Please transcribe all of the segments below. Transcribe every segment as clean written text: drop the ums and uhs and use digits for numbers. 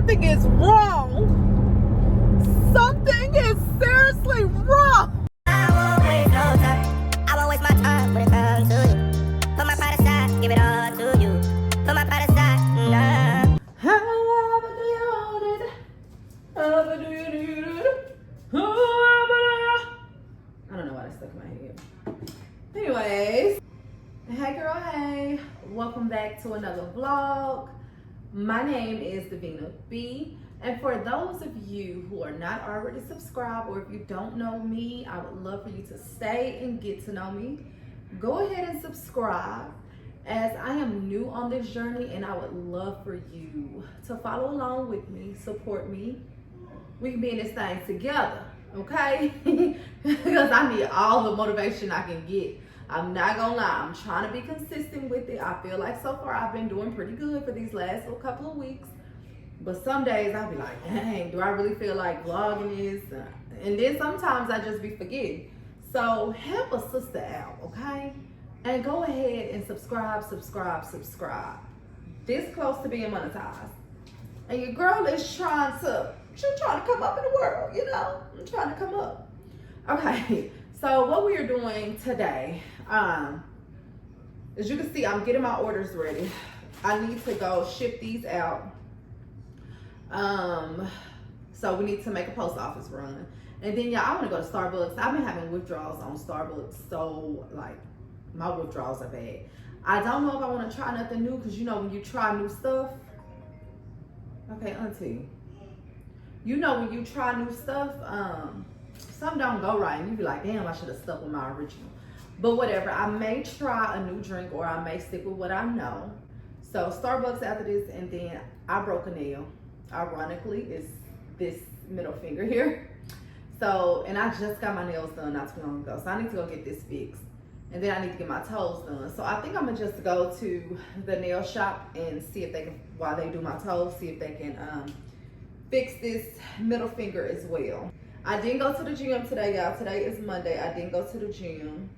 something is wrong. Something is seriously wrong. I won't waste no time. I won't waste my time when it comes to you. Put my pride aside, give it all to you. Put my pride aside, nah. How do you want it? How do you need it? I don't know why that stuck in my head. Anyways, hey girl, hey. Welcome back to another vlog. My name is Davina B. And for those of you who are not already subscribed, or if you don't know me, I would love for you to stay and get to know me. Go ahead and subscribe, as I am new on this journey and I would love for you to follow along with me, support me. We can be in this thing together, okay? Because I need all the motivation I can get. I'm not gonna lie, I'm trying to be consistent with it. I feel like so far I've been doing pretty good for these last little couple of weeks. But some days I'll be like, dang, do I really feel like vlogging this? And then sometimes I just be forgetting. So help a sister out, okay? And go ahead and subscribe. This close to being monetized. And your girl is she's trying to come up in the world, you know? I'm trying to come up. Okay, so what we are doing today, as you can see, I'm getting my orders ready. I need to go ship these out. So we need to make a post office run. And then, I want to go to Starbucks. I've been having withdrawals on Starbucks, so like my withdrawals are bad. I don't know if I want to try nothing new, because you know when you try new stuff, okay, auntie, you know when you try new stuff, some don't go right, and you be like, damn, I should have stuck with my original. But whatever, I may try a new drink, or I may stick with what I know. So Starbucks after this, and then I broke a nail. Ironically, it's this middle finger here. So, and I just got my nails done not too long ago, so I need to go get this fixed. And then I need to get my toes done. So I think I'm gonna just go to the nail shop and see if they can, while they do my toes, see if they can fix this middle finger as well. I didn't go to the gym today, y'all. Today is Monday. I didn't go to the gym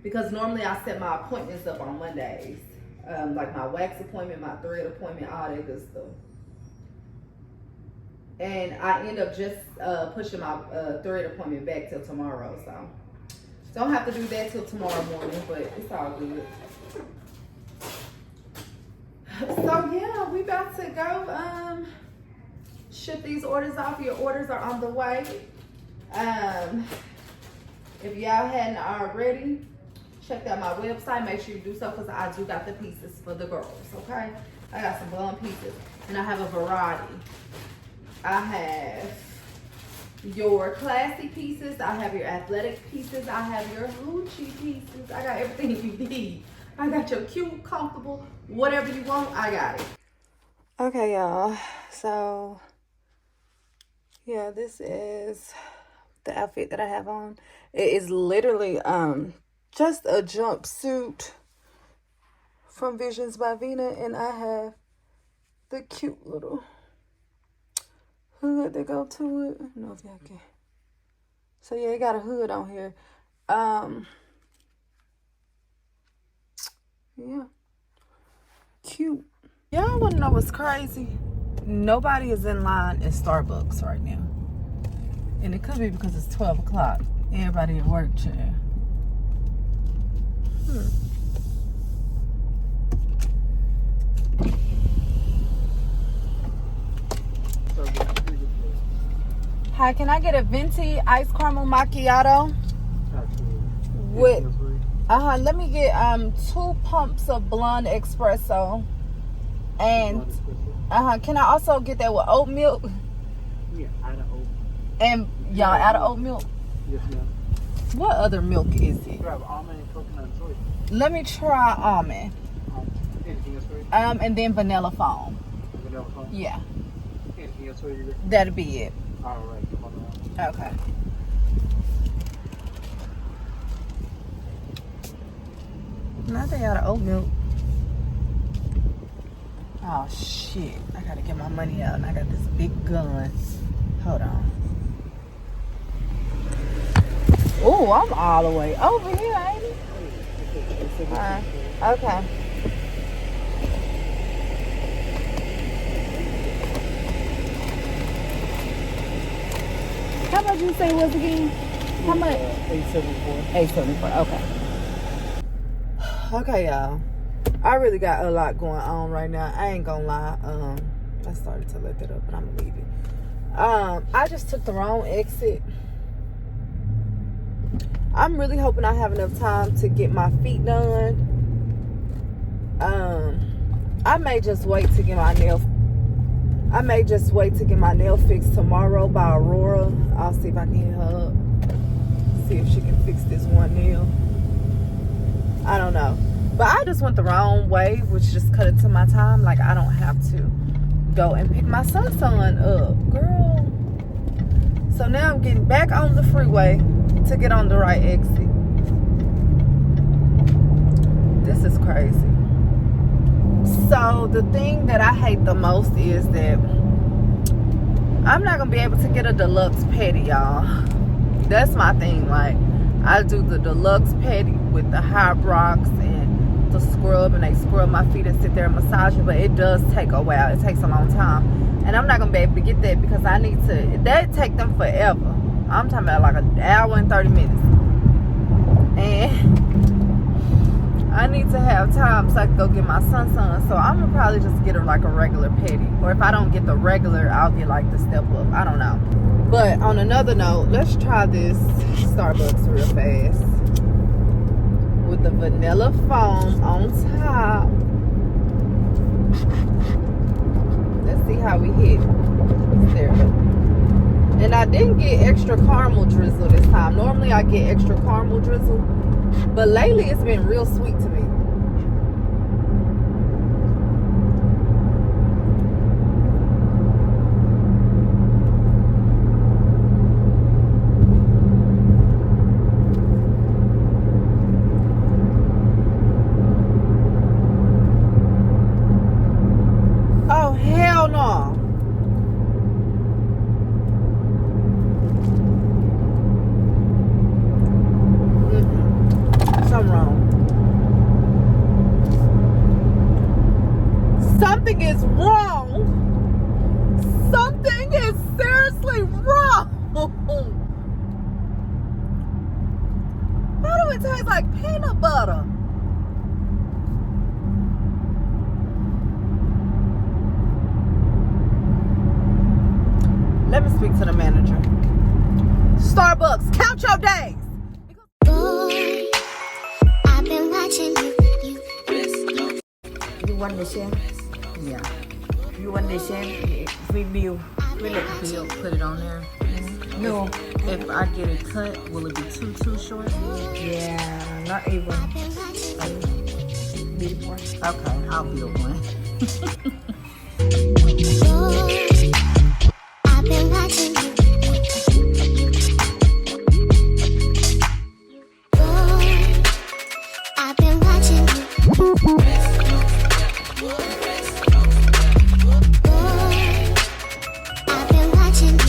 because normally I set my appointments up on Mondays. Like my wax appointment, my thread appointment, all that good stuff. And I end up just pushing my thread appointment back till tomorrow. So don't have to do that till tomorrow morning, but it's all good. So yeah, we about to go ship these orders off. Your orders are on the way. If y'all hadn't already, check out my website. Make sure you do so, because I do got the pieces for the girls, okay? I got some bun pieces, and I have a variety. I have your classy pieces. I have your athletic pieces. I have your hoochie pieces. I got everything you need. I got your cute, comfortable, whatever you want, I got it. Okay, y'all. So, yeah, this is the outfit that I have on. It is literally just a jumpsuit from Visions by Vina, and I have the cute little hood that go to it. I don't know if y'all can. So yeah, it got a hood on here. Yeah, cute. Y'all wanna know what's crazy? Nobody is in line at Starbucks right now, and it could be because it's 12 o'clock. Everybody at work, chair. Hi, can I get a venti iced caramel macchiato? With let me get 2 pumps of blonde espresso. And can I also get that with oat milk? Yeah, out of oat. And y'all out of oat milk? Yes, ma'am. What other milk is it? You have almond and coconut and soy. Let me try almond. Anything else for you? And then vanilla foam. Vanilla foam? Yeah. Anything else for you? That'll be it. All right, come on around. Okay. Nothing out of oat milk. Oh shit! I gotta get my money out, and I got this big gun. Hold on. Oh, I'm all the way over here, ain't it? Okay. much you say it was again? How much? 874. 874. Okay. Okay, y'all. I really got a lot going on right now. I ain't gonna lie. I started to let that up, but I'm gonna leave it. I just took the wrong exit. I'm really hoping I have enough time to get my feet done. I may just wait to get my nail fixed tomorrow by Aurora. I'll see if I can hit her up. See if she can fix this one nail. I don't know. But I just went the wrong way, which just cut into my time. Like, I don't have to go and pick my son up, girl. So now I'm getting back on the freeway to get on the right exit. This is crazy. So the thing that I hate the most is that I'm not gonna be able to get a deluxe pedi, y'all. That's my thing. Like, I do the deluxe pedi with the high rocks and the scrub, and they scrub my feet and sit there and massage it, but it does take a while. It takes a long time, and I'm not gonna be able to get that because I need to. That take them forever. I'm talking about like an hour and 30 minutes, and I need to have time so I can go get my son. So I'm gonna probably just get her like a regular pedi, or if I don't get the regular, I'll get like the step up. I don't know. But on another note, let's try this Starbucks real fast with the vanilla foam on top. Let's see how we hit. There. And I didn't get extra caramel drizzle this time. Normally I get extra caramel drizzle, but lately it's been real sweet to me. Oh, hell no. Something wrong. Something is wrong. Something is seriously wrong. Why do it taste like peanut butter? Let me speak to the manager. Starbucks, count your days. Boy, I've been watching you. You want the share? Yeah. You want the share? Free bill. Bill, put it on there. No. If I get it cut, will it be too short? Yeah, not even. Okay, I'll build one. Boy, I've been watching you. Boy, I've been watching you. Boy, I've been watching you.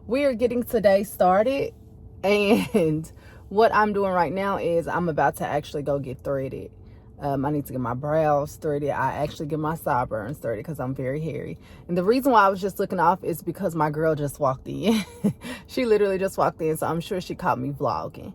We are getting today started, and what I'm doing right now is I'm about to actually go get threaded. I need to get my brows threaded. I actually get my sideburns threaded because I'm very hairy. And the reason why I was just looking off is because my girl just walked in. She literally just walked in, so I'm sure she caught me vlogging.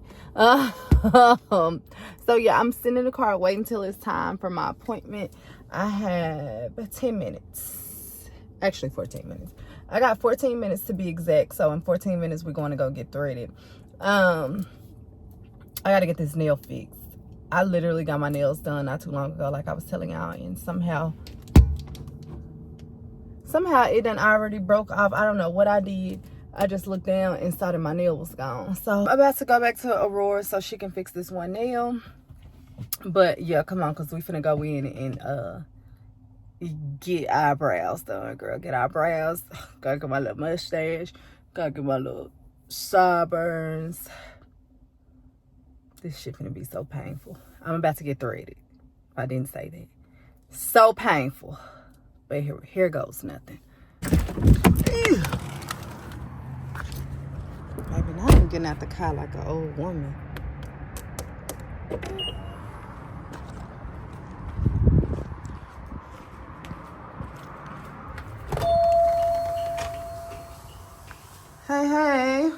So yeah, I'm sitting in the car waiting until it's time for my appointment. I have 10 minutes. Actually 14 minutes. I got 14 minutes to be exact. So in 14 minutes, we're going to go get threaded. I got to get this nail fixed. I literally got my nails done not too long ago, like I was telling y'all, and somehow it done already broke off. I don't know what I did. I just looked down and saw that my nail was gone. So I'm about to go back to Aurora so she can fix this one nail. But yeah, come on, because we finna go in and get eyebrows done, girl. Get eyebrows. Gotta get my little mustache. Gotta get my little sideburns. This shit finna be so painful. I'm about to get threaded. I didn't say that. So painful. But here goes nothing. Ew. Baby, now I'm getting out the car like an old woman. Hey, hey.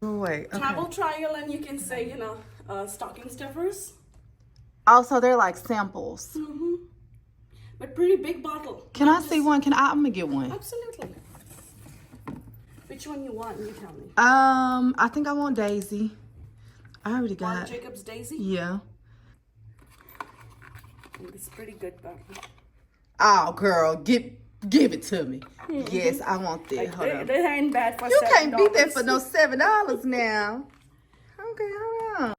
Oh, wait. Okay. Travel trial, and you can say, you know, stocking stuffers. Also, they're like samples. But pretty big bottle. Can I see one? I'm gonna get one. Absolutely. Which one you want? You tell me. I think I want Daisy. I already got. Marc Jacobs Daisy. Yeah. It's pretty good bottle. Oh, girl, give it to me. Yes, I want that. Hold on. They ain't bad for You $7. can't beat that for no $7 now. Okay, hold on.